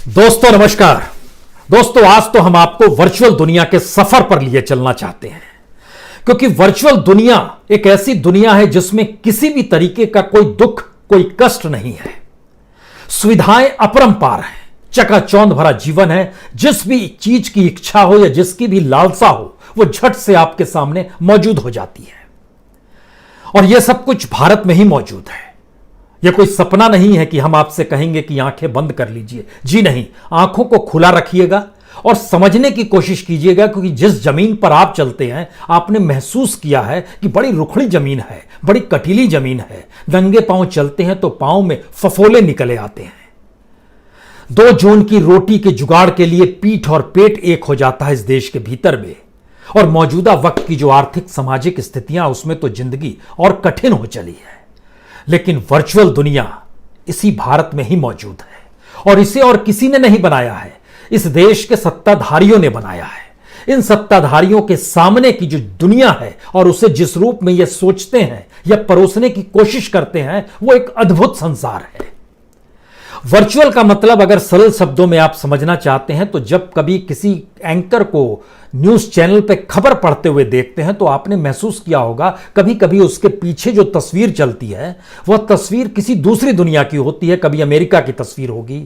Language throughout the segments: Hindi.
दोस्तों नमस्कार। दोस्तों आज तो हम आपको वर्चुअल दुनिया के सफर पर लिए चलना चाहते हैं, क्योंकि वर्चुअल दुनिया एक ऐसी दुनिया है जिसमें किसी भी तरीके का कोई दुख, कोई कष्ट नहीं है। सुविधाएं अपरंपार हैं, चकाचौंध भरा जीवन है। जिस भी चीज की इच्छा हो या जिसकी भी लालसा हो, वो झट से आपके सामने मौजूद हो जाती है। और यह सब कुछ भारत में ही मौजूद है। यह कोई सपना नहीं है कि हम आपसे कहेंगे कि आंखें बंद कर लीजिए। जी नहीं, आंखों को खुला रखिएगा और समझने की कोशिश कीजिएगा, क्योंकि जिस जमीन पर आप चलते हैं आपने महसूस किया है कि बड़ी रुखड़ी जमीन है, बड़ी कटीली जमीन है। नंगे पांव चलते हैं तो पांव में फफोले निकले आते हैं। 2 जून की रोटी के जुगाड़ के लिए पीठ और पेट एक हो जाता है इस देश के भीतर में। और मौजूदा वक्त की जो आर्थिक सामाजिक स्थितियां, उसमें तो जिंदगी और कठिन हो चली है। लेकिन वर्चुअल दुनिया इसी भारत में ही मौजूद है, और इसे और किसी ने नहीं बनाया है, इस देश के सत्ताधारियों ने बनाया है। इन सत्ताधारियों के सामने की जो दुनिया है और उसे जिस रूप में ये सोचते हैं या परोसने की कोशिश करते हैं, वो एक अद्भुत संसार है। वर्चुअल का मतलब अगर सरल शब्दों में आप समझना चाहते हैं, तो जब कभी किसी एंकर को न्यूज चैनल पे खबर पढ़ते हुए देखते हैं तो आपने महसूस किया होगा कभी कभी उसके पीछे जो तस्वीर चलती है वह तस्वीर किसी दूसरी दुनिया की होती है। कभी अमेरिका की तस्वीर होगी,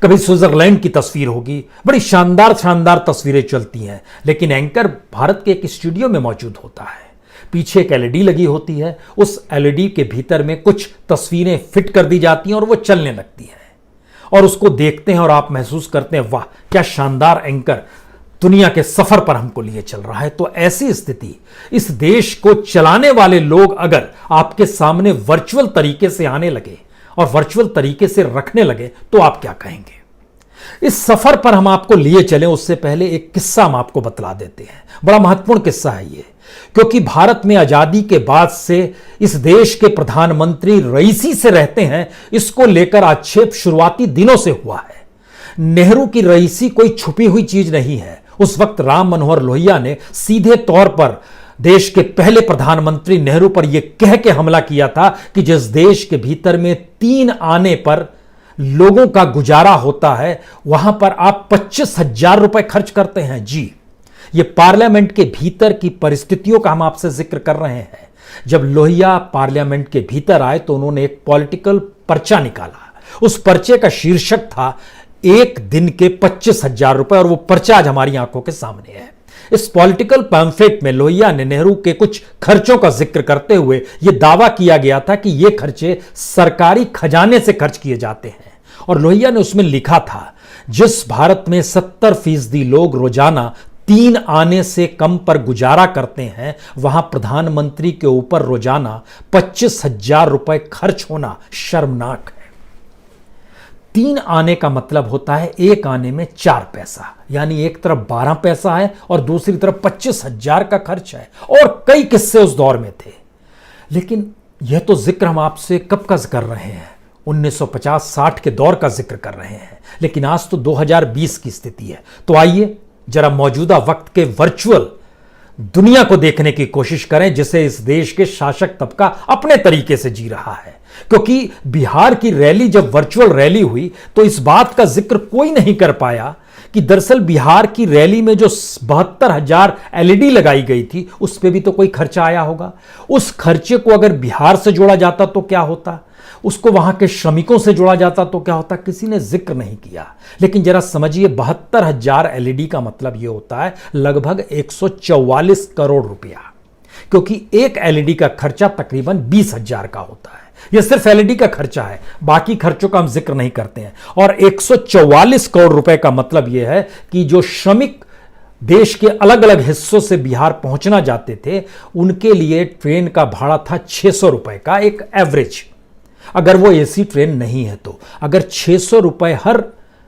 कभी स्विट्जरलैंड की तस्वीर होगी, बड़ी शानदार शानदार तस्वीरें चलती हैं। लेकिन एंकर भारत के एक स्टूडियो में मौजूद होता है, पीछे एक एलईडी लगी होती है, उस एलईडी के भीतर में कुछ तस्वीरें फिट कर दी जाती हैं और वो चलने लगती हैं, और उसको देखते हैं और आप महसूस करते हैं, वाह क्या शानदार एंकर दुनिया के सफर पर हमको लिए चल रहा है। तो ऐसी स्थिति, इस देश को चलाने वाले लोग अगर आपके सामने वर्चुअल तरीके से आने लगे और वर्चुअल तरीके से रखने लगे, तो आप क्या कहेंगे? इस सफर पर हम आपको लिए चले उससे पहले एक किस्सा हम आपको बतला देते हैं। बड़ा महत्वपूर्ण किस्सा है ये, क्योंकि भारत में आजादी के बाद से इस देश के प्रधानमंत्री रईसी से रहते हैं, इसको लेकर आक्षेप शुरुआती दिनों से हुआ है। नेहरू की रईसी कोई छुपी हुई चीज नहीं है। उस वक्त राम मनोहर लोहिया ने सीधे तौर पर देश के पहले प्रधानमंत्री नेहरू पर यह कह के हमला किया था कि जिस देश के भीतर में 3 आने पर लोगों का गुजारा होता है, वहां पर आप 25,000 रुपए खर्च करते हैं। जी, ये पार्लियामेंट के भीतर की परिस्थितियों का हम आपसे जिक्र कर रहे हैं। जब लोहिया पार्लियामेंट के भीतर आए तो उन्होंने एक पॉलिटिकल पर्चा निकाला। उस पर्चे का शीर्षक था 1 दिन के 25,000 रुपए, और वो पर्चा आज हमारी आंखों के सामने है। इस पॉलिटिकल पैम्फलेट में लोहिया ने नेहरू के कुछ खर्चों का जिक्र करते हुए यह दावा किया गया था कि ये खर्चे सरकारी खजाने से खर्च किए जाते हैं। और लोहिया ने उसमें लिखा था, जिस भारत में 70% लोग रोजाना 3 आने से कम पर गुजारा करते हैं, वहां प्रधानमंत्री के ऊपर रोजाना 25,000 रुपए खर्च होना शर्मनाक है। 3 आने का मतलब होता है 1 आने में 4 पैसा, यानी एक तरफ 12 पैसा है और दूसरी तरफ 25,000 का खर्च है। और कई किस्से उस दौर में थे। लेकिन यह तो जिक्र हम आपसे कब का कर रहे हैं, 1950-60 के दौर का जिक्र कर रहे हैं। लेकिन आज तो 2020 की स्थिति है। तो आइए जरा मौजूदा वक्त के वर्चुअल दुनिया को देखने की कोशिश करें, जिसे इस देश के शासक तबका अपने तरीके से जी रहा है। क्योंकि बिहार की रैली जब वर्चुअल रैली हुई तो इस बात का जिक्र कोई नहीं कर पाया कि दरअसल बिहार की रैली में जो 72,000 एलईडी लगाई गई थी, उस पर भी तो कोई खर्चा आया होगा। उस खर्चे को अगर बिहार से जोड़ा जाता तो क्या होता, उसको वहां के श्रमिकों से जोड़ा जाता तो क्या होता, किसी ने जिक्र नहीं किया। लेकिन जरा समझिए, 72,000 एलईडी का मतलब यह होता है लगभग 144 करोड़ रुपया, क्योंकि एक एलईडी का खर्चा तकरीबन 20,000 का होता है। यह सिर्फ एलईडी का खर्चा है, बाकी खर्चों का हम जिक्र नहीं करते हैं। और 144 करोड़ रुपए का मतलब यह है कि जो श्रमिक देश के अलग अलग हिस्सों से बिहार पहुंचना चाहते थे, उनके लिए ट्रेन का भाड़ा था 600 रुपए का, एक एवरेज। अगर वो एसी ट्रेन नहीं है तो अगर 600 रुपए हर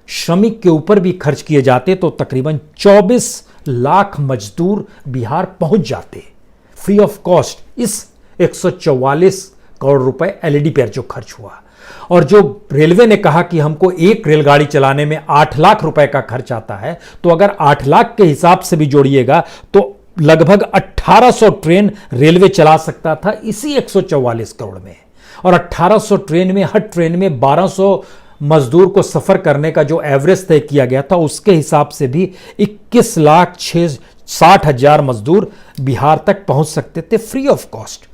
श्रमिक के ऊपर भी खर्च किए जाते तो तकरीबन 24 लाख मजदूर बिहार पहुंच जाते फ्री ऑफ कॉस्ट, इस 144 करोड़ रुपए एलईडी पर जो खर्च हुआ। और जो रेलवे ने कहा कि हमको एक रेलगाड़ी चलाने में 8 लाख रुपए का खर्च आता है, तो अगर 8 लाख के हिसाब से भी जोड़िएगा तो लगभग 1800 ट्रेन रेलवे चला सकता था इसी 144 करोड़ में। और 1800 ट्रेन में, हर ट्रेन में 1200 मजदूर को सफर करने का जो एवरेज तय किया गया था उसके हिसाब से भी 21,60,000 मजदूर बिहार तक पहुंच सकते थे फ्री ऑफ कॉस्ट।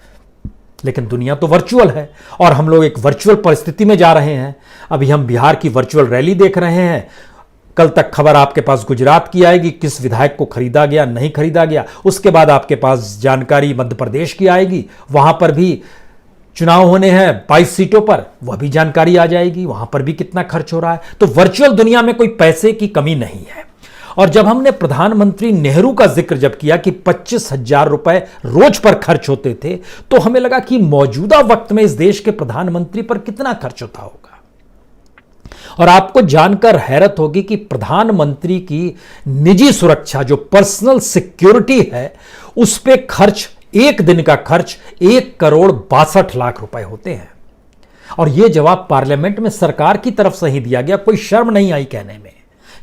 लेकिन दुनिया तो वर्चुअल है और हम लोग एक वर्चुअल परिस्थिति में जा रहे हैं। अभी हम बिहार की वर्चुअल रैली देख रहे हैं। कल तक खबर आपके पास गुजरात की आएगी, किस विधायक को खरीदा गया नहीं खरीदा गया। उसके बाद आपके पास जानकारी मध्य प्रदेश की आएगी, वहां पर भी चुनाव होने हैं 22 सीटों पर, वह भी जानकारी आ जाएगी, वहां पर भी कितना खर्च हो रहा है। तो वर्चुअल दुनिया में कोई पैसे की कमी नहीं है। और जब हमने प्रधानमंत्री नेहरू का जिक्र जब किया कि 25,000 रुपए रोज पर खर्च होते थे, तो हमें लगा कि मौजूदा वक्त में इस देश के प्रधानमंत्री पर कितना खर्च होता होगा। और आपको जानकर हैरत होगी कि प्रधानमंत्री की निजी सुरक्षा जो पर्सनल सिक्योरिटी है, उस पे खर्च, एक दिन का खर्च 1,62,00,000 रुपए होते हैं। और यह जवाब पार्लियामेंट में सरकार की तरफ से ही दिया गया, कोई शर्म नहीं आई कहने में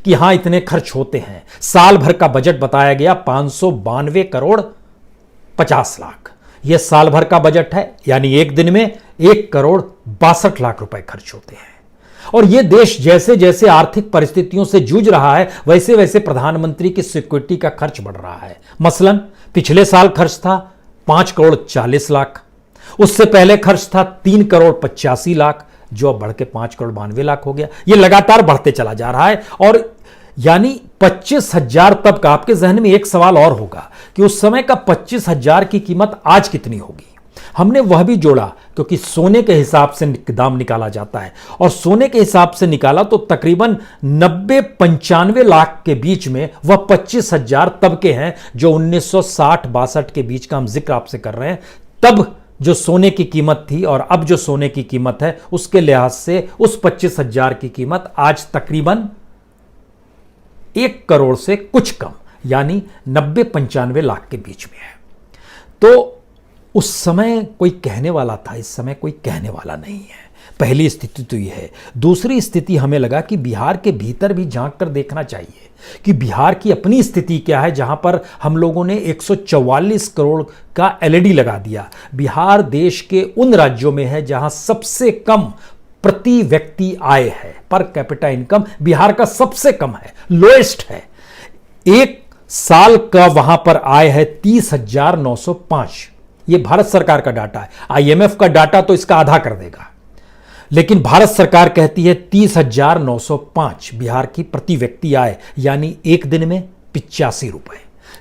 कि हां इतने खर्च होते हैं। साल भर का बजट बताया गया 592,50,00,000। यह साल भर का बजट है, यानी एक दिन में 1,62,00,000 रुपए खर्च होते हैं। और यह देश जैसे जैसे आर्थिक परिस्थितियों से जूझ रहा है, वैसे वैसे प्रधानमंत्री की सिक्योरिटी का खर्च बढ़ रहा है। मसलन पिछले साल खर्च था 5,40,00,000, उससे पहले खर्च था 3,85,00,000, जो अब बढ़ के 5,92,00,000 हो गया। यह लगातार बढ़ते चला जा रहा है। और यानी 25,000 तब का, आपके जहन में एक सवाल और होगा कि उस समय का 25,000 की कीमत आज कितनी होगी। हमने वह भी जोड़ा, क्योंकि सोने के हिसाब से दाम निकाला जाता है, और सोने के हिसाब से निकाला तो तकरीबन 90-95 लाख के बीच में वह 25,000 तब के हैं, जो 1960-62 के बीच का हम जिक्र आपसे कर रहे हैं। तब जो सोने की कीमत थी और अब जो सोने की कीमत है, उसके लिहाज से उस 25,000 की कीमत आज तकरीबन 1 करोड़ से कुछ कम, यानी 90-95 लाख के बीच में है। तो उस समय कोई कहने वाला था, इस समय कोई कहने वाला नहीं है। पहली स्थिति तो यह है। दूसरी स्थिति हमें लगा कि बिहार के भीतर भी झांक कर देखना चाहिए कि बिहार की अपनी स्थिति क्या है, जहां पर हम लोगों ने 144 करोड़ का एलईडी लगा दिया। बिहार देश के उन राज्यों में है जहां सबसे कम प्रति व्यक्ति आय है, पर कैपिटा इनकम बिहार का सबसे कम है, लोएस्ट है। एक साल का वहां पर आय है 30,905। यह भारत सरकार का डाटा है। आईएमएफ का डाटा तो इसका आधा कर देगा, लेकिन भारत सरकार कहती है 30,905 बिहार की प्रति व्यक्ति आय, यानी एक दिन में 85 रुपए।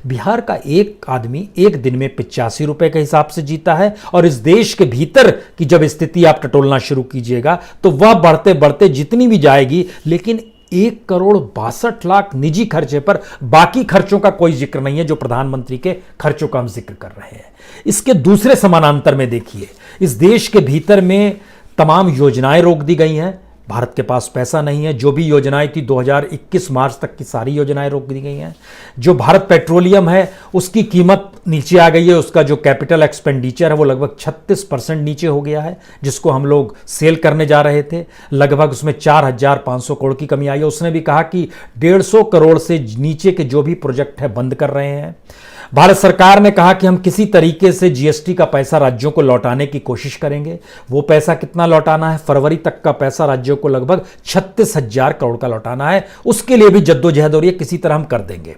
बिहार का एक आदमी एक दिन में 85 रुपए के हिसाब से जीता है। और इस देश के भीतर की जब स्थिति आप टटोलना शुरू कीजिएगा तो वह बढ़ते बढ़ते जितनी भी जाएगी, लेकिन 1,62,00,000 निजी खर्चे पर, बाकी खर्चों का कोई जिक्र नहीं है जो प्रधानमंत्री के खर्चों का हम जिक्र कर रहे हैं। इसके दूसरे समानांतर में देखिए, इस देश के भीतर में तमाम योजनाएं रोक दी गई हैं। भारत के पास पैसा नहीं है। जो भी योजनाएं थी 2021 मार्च तक की सारी योजनाएं रोक दी गई हैं। जो भारत पेट्रोलियम है उसकी कीमत नीचे आ गई है। उसका जो कैपिटल एक्सपेंडिचर है वो लगभग 36% नीचे हो गया है, जिसको हम लोग सेल करने जा रहे थे। लगभग उसमें 4,500 करोड़ की कमी आई है। उसने भी कहा कि 150 करोड़ से नीचे के जो भी प्रोजेक्ट है बंद कर रहे हैं। भारत सरकार ने कहा कि हम किसी तरीके से जीएसटी का पैसा राज्यों को लौटाने की कोशिश करेंगे। वो पैसा कितना लौटाना है? फरवरी तक का पैसा राज्यों को लगभग 36,000 करोड़ का लौटाना है। उसके लिए भी जद्दोजहद हो रही है, किसी तरह हम कर देंगे।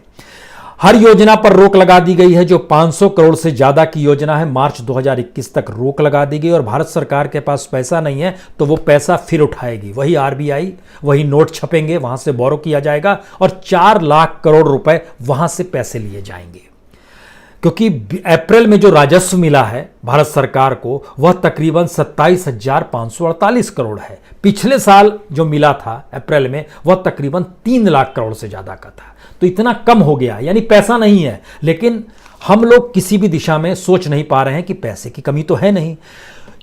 हर योजना पर रोक लगा दी गई है। जो 500 करोड़ से ज्यादा की योजना है, मार्च 2021 तक रोक लगा दी गई। और भारत सरकार के पास पैसा नहीं है तो वो पैसा फिर उठाएगी। वही आरबीआई, वही नोट छपेंगे, वहां से बोरो किया जाएगा और 4 लाख करोड़ रुपए वहां से पैसे लिए जाएंगे। क्योंकि अप्रैल में जो राजस्व मिला है भारत सरकार को, वह तकरीबन 27,548 करोड़ है। पिछले साल जो मिला था अप्रैल में, वह तकरीबन 3 लाख करोड़ से ज्यादा का था। तो इतना कम हो गया, यानी पैसा नहीं है। लेकिन हम लोग किसी भी दिशा में सोच नहीं पा रहे हैं कि पैसे की कमी तो है नहीं।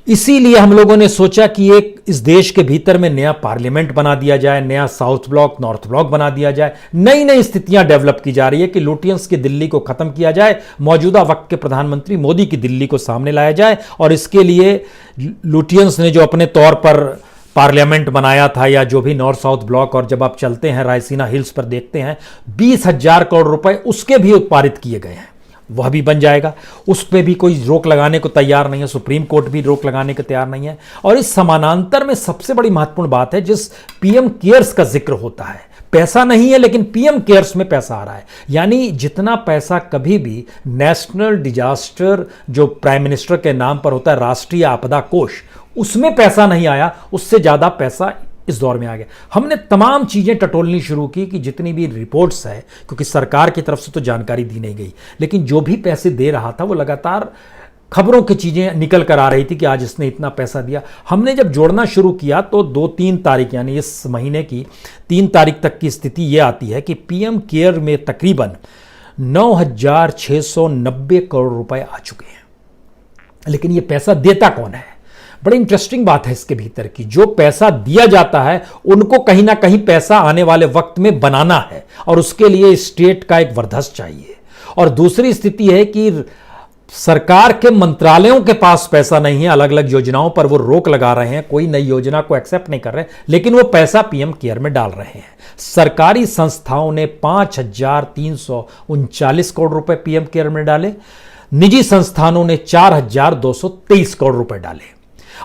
इसीलिए हम लोगों ने सोचा कि एक इस देश के भीतर में नया पार्लियामेंट बना दिया जाए, नया साउथ ब्लॉक, नॉर्थ ब्लॉक बना दिया जाए। नई नई स्थितियां डेवलप की जा रही है कि लुटियंस की दिल्ली को खत्म किया जाए, मौजूदा वक्त के प्रधानमंत्री मोदी की दिल्ली को सामने लाया जाए। और इसके लिए लुटियंस ने जो अपने तौर पर पार्लियामेंट बनाया था, या जो भी नॉर्थ साउथ ब्लॉक, और जब आप चलते हैं रायसीना हिल्स पर देखते हैं 20,000 करोड़ रुपए उसके भी उत्पादित किए गए हैं। वह भी बन जाएगा। उस पर भी कोई रोक लगाने को तैयार नहीं है, सुप्रीम कोर्ट भी रोक लगाने को तैयार नहीं है। और इस समानांतर में सबसे बड़ी महत्वपूर्ण बात है, जिस पीएम केयर्स का जिक्र होता है, पैसा नहीं है लेकिन पीएम केयर्स में पैसा आ रहा है। यानी जितना पैसा कभी भी नेशनल डिजास्टर जो प्राइम मिनिस्टर के नाम पर होता है, राष्ट्रीय आपदा कोष, उसमें पैसा नहीं आया, उससे ज्यादा पैसा इस दौर में आ गया। हमने तमाम चीजें टटोलनी शुरू की कि जितनी भी रिपोर्ट्स है, क्योंकि सरकार की तरफ से तो जानकारी दी नहीं गई, लेकिन जो भी पैसे दे रहा था वो लगातार खबरों की चीजें निकल कर आ रही थी कि आज इसने इतना पैसा दिया। हमने जब जोड़ना शुरू किया तो 2-3 तारीख यानी इस महीने की 3 तारीख तक की स्थिति यह आती है कि पीएम केयर में तकरीबन 9,690 करोड़ रुपए आ चुके हैं। लेकिन यह पैसा देता कौन है? बड़ी इंटरेस्टिंग बात है इसके भीतर की, जो पैसा दिया जाता है उनको कहीं ना कहीं पैसा आने वाले वक्त में बनाना है, और उसके लिए स्टेट का एक वर्धस चाहिए। और दूसरी स्थिति है कि सरकार के मंत्रालयों के पास पैसा नहीं है, अलग अलग योजनाओं पर वो रोक लगा रहे हैं, कोई नई योजना को एक्सेप्ट नहीं कर रहे, लेकिन वो पैसा पीएम केयर में डाल रहे हैं। सरकारी संस्थाओं ने 5,339 करोड़ रुपए पीएम केयर में डाले, निजी संस्थानों ने 4,223 करोड़ रुपए डाले।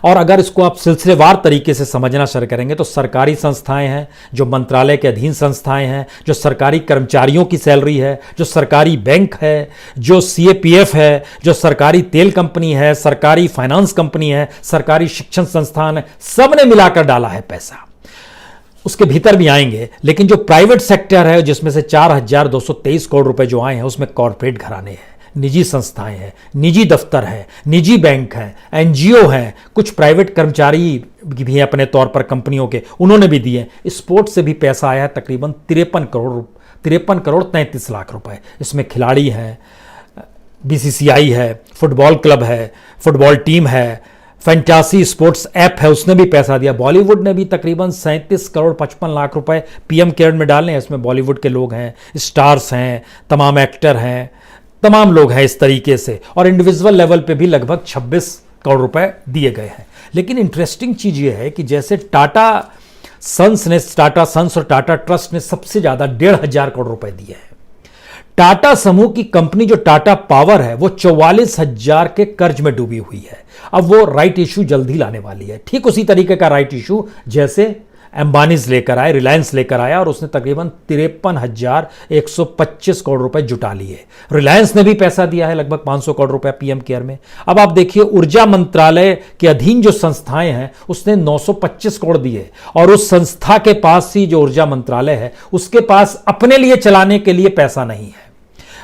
और अगर इसको आप सिलसिलेवार तरीके से समझना शुरू करेंगे तो सरकारी संस्थाएं हैं, जो मंत्रालय के अधीन संस्थाएं हैं, जो सरकारी कर्मचारियों की सैलरी है, जो सरकारी बैंक है, जो सीएपीएफ है, जो सरकारी तेल कंपनी है, सरकारी फाइनेंस कंपनी है, सरकारी शिक्षण संस्थान है, सब ने मिलाकर डाला है पैसा। उसके भीतर भी आएंगे, लेकिन जो प्राइवेट सेक्टर है जिसमें से 4,223 करोड़ रुपए जो आए हैं उसमें कॉरपोरेट घराने हैं, निजी संस्थाएं हैं, निजी दफ्तर हैं, निजी बैंक हैं, एनजीओ हैं, कुछ प्राइवेट कर्मचारी भी हैं अपने तौर पर कंपनियों के, उन्होंने भी दिए। स्पोर्ट्स से भी पैसा आया है तकरीबन 53 करोड़ 33 लाख रुपए। इसमें खिलाड़ी हैं, बीसीसीआई है, फुटबॉल क्लब है, फुटबॉल टीम है, फैंटासी स्पोर्ट्स ऐप है, उसने भी पैसा दिया। बॉलीवुड ने भी तकरीबन 37 करोड़ 55 लाख रुपए पीएम केयर में डाले हैं। इसमें बॉलीवुड के लोग हैं, स्टार्स हैं, तमाम एक्टर हैं, तमाम लोग हैं इस तरीके से। और इंडिविजुअल लेवल पे भी लगभग 26 करोड़ रुपए दिए गए हैं। लेकिन इंटरेस्टिंग चीज ये है कि जैसे टाटा सन्स और टाटा ट्रस्ट ने सबसे ज्यादा 1,500 करोड़ रुपए दिए हैं। टाटा समूह की कंपनी जो टाटा पावर है वो 44,000 के कर्ज में डूबी हुई है। अब वो राइट इशू जल्दी लाने वाली है, ठीक उसी तरीके का राइट इशू जैसे एम्बानीज लेकर आए, रिलायंस लेकर आया, और उसने तकरीबन 53,125 करोड़ रुपए जुटा लिए। रिलायंस ने भी पैसा दिया है लगभग 500 करोड़ रुपए पीएम केयर में। अब आप देखिए ऊर्जा मंत्रालय के अधीन जो संस्थाएं हैं उसने 925 करोड़ दिए, और उस संस्था के पास ही जो ऊर्जा मंत्रालय है उसके पास अपने लिए चलाने के लिए पैसा नहीं है।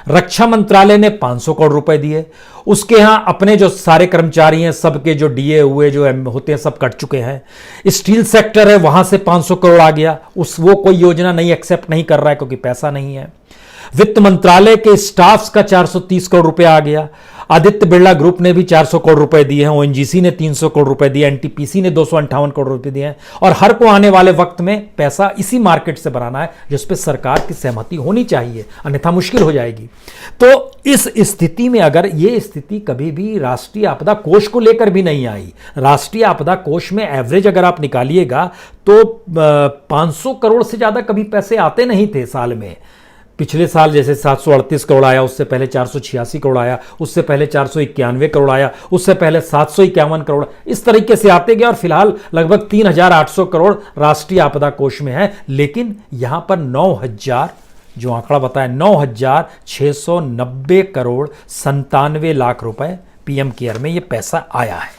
रक्षा मंत्रालय ने 500 करोड़ रुपए दिए, उसके यहां अपने जो सारे कर्मचारी हैं सबके जो डीए हुए जो होते हैं सब कट चुके हैं। स्टील सेक्टर है वहां से 500 करोड़ आ गया, वो कोई योजना नहीं एक्सेप्ट नहीं कर रहा है क्योंकि पैसा नहीं है। वित्त मंत्रालय के स्टाफ्स का 430 करोड़ रुपए आ गया। आदित्य बिरला ग्रुप ने भी 400 करोड़ रुपए दिए हैं, ओएनजीसी ने 300 करोड़ रुपए दिए, एनटीपीसी ने 258 करोड़ रुपए दिए हैं। और हर को आने वाले वक्त में पैसा इसी मार्केट से बनाना है जिस पे सरकार की सहमति होनी चाहिए, अन्यथा मुश्किल हो जाएगी। तो इस स्थिति में अगर ये स्थिति कभी भी राष्ट्रीय आपदा कोष को लेकर भी नहीं आई, राष्ट्रीय आपदा कोष में एवरेज अगर आप निकालिएगा तो 500 करोड़ से ज्यादा कभी पैसे आते नहीं थे साल में। पिछले साल जैसे 738 करोड़ आया, उससे पहले 486 करोड़ आया, उससे पहले 491 करोड़ आया, उससे पहले 751 करोड़, इस तरीके से आते गए। और फिलहाल लगभग 3,800 करोड़ राष्ट्रीय आपदा कोष में है। लेकिन यहां पर 9,000 जो आंकड़ा बताया 9,690 करोड़ 97 लाख रुपए पीएम केयर में ये पैसा आया है।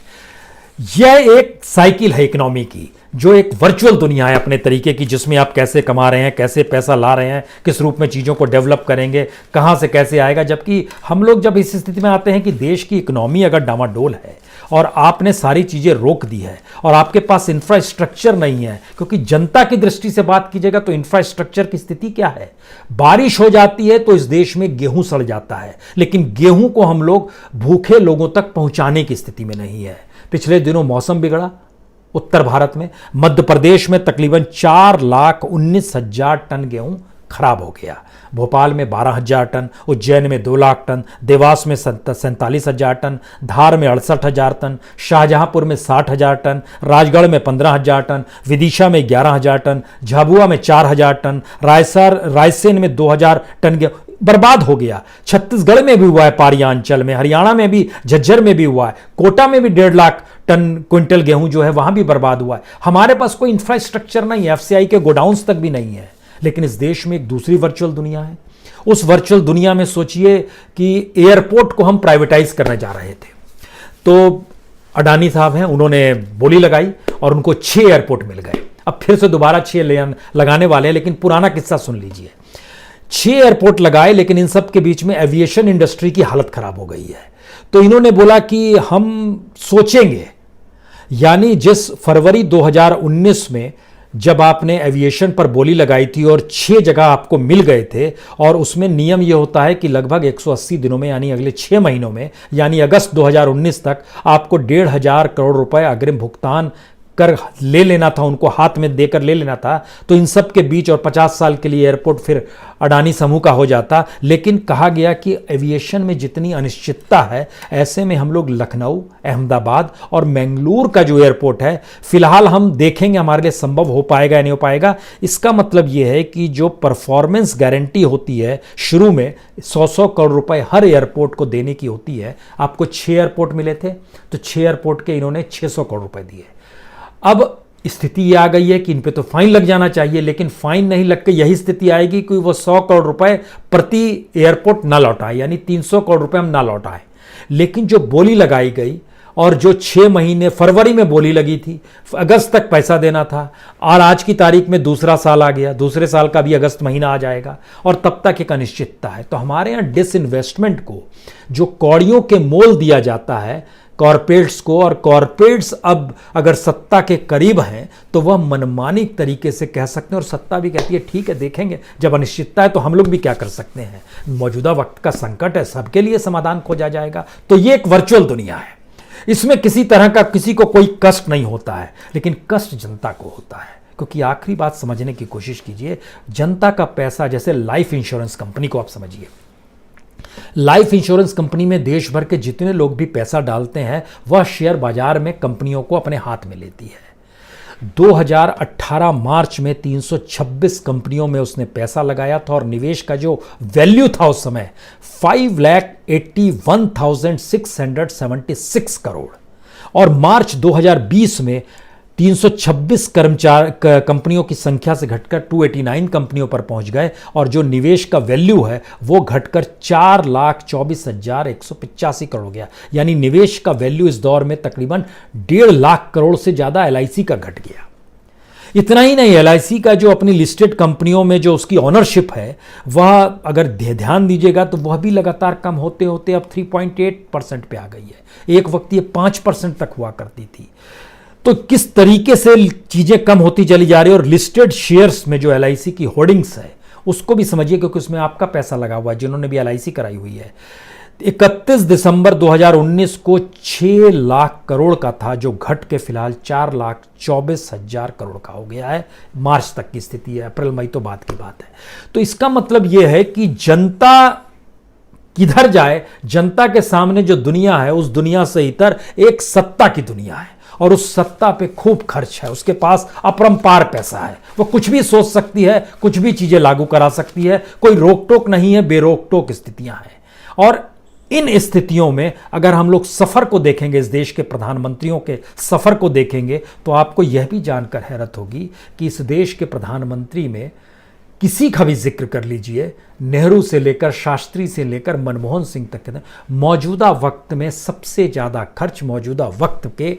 यह एक साइकिल है इकोनॉमी की, जो एक वर्चुअल दुनिया है अपने तरीके की, जिसमें आप कैसे कमा रहे हैं, कैसे पैसा ला रहे हैं, किस रूप में चीज़ों को डेवलप करेंगे, कहां से कैसे आएगा। जबकि हम लोग जब इस स्थिति में आते हैं कि देश की इकोनॉमी अगर डामाडोल है और आपने सारी चीज़ें रोक दी है और आपके पास इंफ्रास्ट्रक्चर नहीं है, क्योंकि जनता की दृष्टि से बात कीजिएगा तो इंफ्रास्ट्रक्चर की स्थिति क्या है? बारिश हो जाती है तो इस देश में गेहूं सड़ जाता है, लेकिन गेहूं को हम लोग भूखे लोगों तक पहुंचाने की स्थिति में नहीं है। पिछले दिनों मौसम बिगड़ा उत्तर भारत में, मध्य प्रदेश में तकरीबन 4,19,000 टन गेहूं खराब हो गया। भोपाल में 12,000 टन, उज्जैन में 2 लाख टन, देवास में 47,000 टन, धार में 68,000 टन, शाहजहांपुर में 60,000 टन, राजगढ़ में 15,000 टन, विदिशा में 11,000 टन, झाबुआ में 4,000 टन, रायसेन में 2,000 टन गेहूं। बर्बाद हो गया। छत्तीसगढ़ में भी हुआ है, पारिया अंचल में, हरियाणा में भी, झज्जर में भी हुआ है, कोटा में भी 1.5 लाख टन क्विंटल गेहूं जो है वहां भी बर्बाद हुआ है। हमारे पास कोई इंफ्रास्ट्रक्चर नहीं है, एफसीआई के गोडाउन्स तक भी नहीं है। लेकिन इस देश में एक दूसरी वर्चुअल दुनिया है। उस वर्चुअल दुनिया में सोचिए कि एयरपोर्ट को हम प्राइवेटाइज करने जा रहे थे, तो अडानी साहब हैं, उन्होंने बोली लगाई और उनको 6 एयरपोर्ट मिल गए। अब फिर से दोबारा 6 लगाने वाले हैं, लेकिन पुराना किस्सा सुन लीजिए। 6 एयरपोर्ट लगाए, लेकिन इन सब के बीच में एविएशन इंडस्ट्री की हालत खराब हो गई है। तो इन्होंने बोला कि हम सोचेंगे, यानी जिस फरवरी 2019 में जब आपने एविएशन पर बोली लगाई थी और 6 जगह आपको मिल गए थे, और उसमें नियम यह होता है कि लगभग 180 दिनों में, यानी अगले 6 महीनों में, यानी अगस्त 2019 तक आपको 1,500 करोड़ रुपए अग्रिम भुगतान कर ले लेना था, उनको हाथ में देकर ले लेना था। तो इन सब के बीच और 50 साल के लिए एयरपोर्ट फिर अडानी समूह का हो जाता। लेकिन कहा गया कि एविएशन में जितनी अनिश्चितता है, ऐसे में हम लोग लखनऊ, अहमदाबाद और मैंगलोर का जो एयरपोर्ट है, फिलहाल हम देखेंगे हमारे लिए संभव हो पाएगा या नहीं हो पाएगा। इसका मतलब यह है कि जो परफॉर्मेंस गारंटी होती है शुरू में 100 करोड़ रुपए हर एयरपोर्ट को देने की होती है, आपको 6 एयरपोर्ट मिले थे, तो 6 एयरपोर्ट के इन्होंने 600 करोड़ रुपए दिए। अब स्थिति ये आ गई है कि इन पे तो फाइन लग जाना चाहिए, लेकिन फाइन नहीं लग के यही स्थिति आएगी कि वो 100 करोड़ रुपए प्रति एयरपोर्ट ना लौटाए, यानी 300 करोड़ रुपए हम ना लौटाए। लेकिन जो बोली लगाई गई और जो 6 महीने फरवरी में बोली लगी थी, अगस्त तक पैसा देना था, और आज की तारीख में दूसरा साल आ गया, दूसरे साल का भी अगस्त महीना आ जाएगा, और तब तक एक अनिश्चितता है। तो हमारे यहाँ डिसइन्वेस्टमेंट को जो कौड़ियों के मोल दिया जाता है कॉरपोरेट्स को, और कॉरपोरेट्स अब अगर सत्ता के करीब हैं तो वह मनमानी तरीके से कह सकते हैं, और सत्ता भी कहती है ठीक है देखेंगे, जब अनिश्चितता है तो हम लोग भी क्या कर सकते हैं, मौजूदा वक्त का संकट है, सबके लिए समाधान खोजा जाएगा। तो ये एक वर्चुअल दुनिया है, इसमें किसी तरह का किसी को कोई कष्ट नहीं होता है, लेकिन कष्ट जनता को होता है। क्योंकि आखिरी बात समझने की कोशिश कीजिए, जनता का पैसा, जैसे लाइफ इंश्योरेंस कंपनी को आप समझिए, लाइफ इंश्योरेंस कंपनी में देश भर के जितने लोग भी पैसा डालते हैं, वह शेयर बाजार में कंपनियों को अपने हाथ में लेती है। 2018 मार्च में 326 कंपनियों में उसने पैसा लगाया था, और निवेश का जो वैल्यू था उस समय 5,81,676 करोड़। और मार्च 2020 में 326 कंपनियों की संख्या से घटकर 289 कंपनियों पर पहुंच गए, और जो निवेश का वैल्यू है वो घटकर 4,24,185 करोड़ हो गया। यानी निवेश का वैल्यू इस दौर में तकरीबन 1.5 लाख करोड़ से ज्यादा एलआईसी का घट गया। इतना ही नहीं, एलआईसी का जो अपनी लिस्टेड कंपनियों में जो उसकी ओनरशिप है, वह अगर ध्यान दीजिएगा तो वह भी लगातार कम होते होते अब 3.8% पे आ गई है। एक वक्त ये 5% तक हुआ करती थी। तो किस तरीके से चीजें कम होती चली जा रही है। और लिस्टेड शेयर्स में जो एलआईसी की होर्डिंग्स है उसको भी समझिए, क्योंकि उसमें आपका पैसा लगा हुआ है, जिन्होंने भी एलआईसी कराई हुई है। 31 दिसंबर 2019 को 6 लाख करोड़ का था, जो घट के फिलहाल 4,24,000 करोड़ का हो गया है। मार्च तक की स्थिति है, अप्रैल मई तो बाद की बात है। तो इसका मतलब यह है कि जनता किधर जाए, जनता के सामने जो दुनिया है उस दुनिया से इतर एक सत्ता की दुनिया है, और उस सत्ता पे खूब खर्च है, उसके पास अपरंपार पैसा है, वो कुछ भी सोच सकती है, कुछ भी चीजें लागू करा सकती है, कोई रोक टोक नहीं है, बेरोक टोक स्थितियां हैं। और इन स्थितियों में अगर हम लोग सफर को देखेंगे, इस देश के प्रधानमंत्रियों के सफर को देखेंगे, तो आपको यह भी जानकर हैरत होगी कि इस देश के प्रधानमंत्री में किसी का भी जिक्र कर लीजिए, नेहरू से लेकर, शास्त्री से लेकर मनमोहन सिंह तक, मौजूदा वक्त में सबसे ज्यादा खर्च मौजूदा वक्त के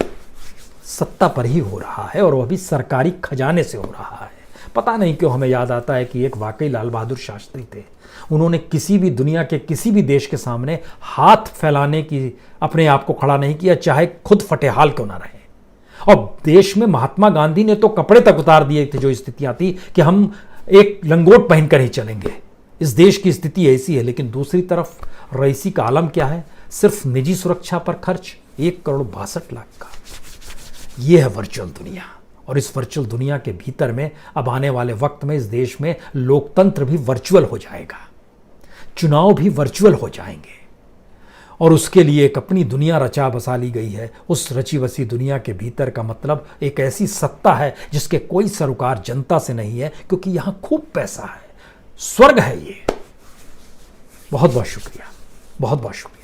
सत्ता पर ही हो रहा है, और वह भी सरकारी खजाने से हो रहा है। पता नहीं क्यों हमें याद आता है कि एक वाकई लाल बहादुर शास्त्री थे। उन्होंने किसी भी दुनिया के किसी भी देश के सामने हाथ फैलाने की अपने आप को खड़ा नहीं किया, चाहे खुद फटेहाल क्यों ना रहे। और देश में महात्मा गांधी ने तो कपड़े तक उतार दिए थे, जो स्थितियां थी कि हम एक लंगोट पहनकर ही चलेंगे। इस देश की स्थिति ऐसी है। लेकिन दूसरी तरफ रईसी का आलम क्या है, सिर्फ निजी सुरक्षा पर खर्च 1,62,00,000 का। यह है वर्चुअल दुनिया। और इस वर्चुअल दुनिया के भीतर में अब आने वाले वक्त में इस देश में लोकतंत्र भी वर्चुअल हो जाएगा, चुनाव भी वर्चुअल हो जाएंगे, और उसके लिए एक अपनी दुनिया रचा बसा ली गई है। उस रची बसी दुनिया के भीतर का मतलब एक ऐसी सत्ता है जिसके कोई सरोकार जनता से नहीं है, क्योंकि यहां खूब पैसा है, स्वर्ग है ये। बहुत बहुत शुक्रिया, बहुत बहुत शुक्रिया।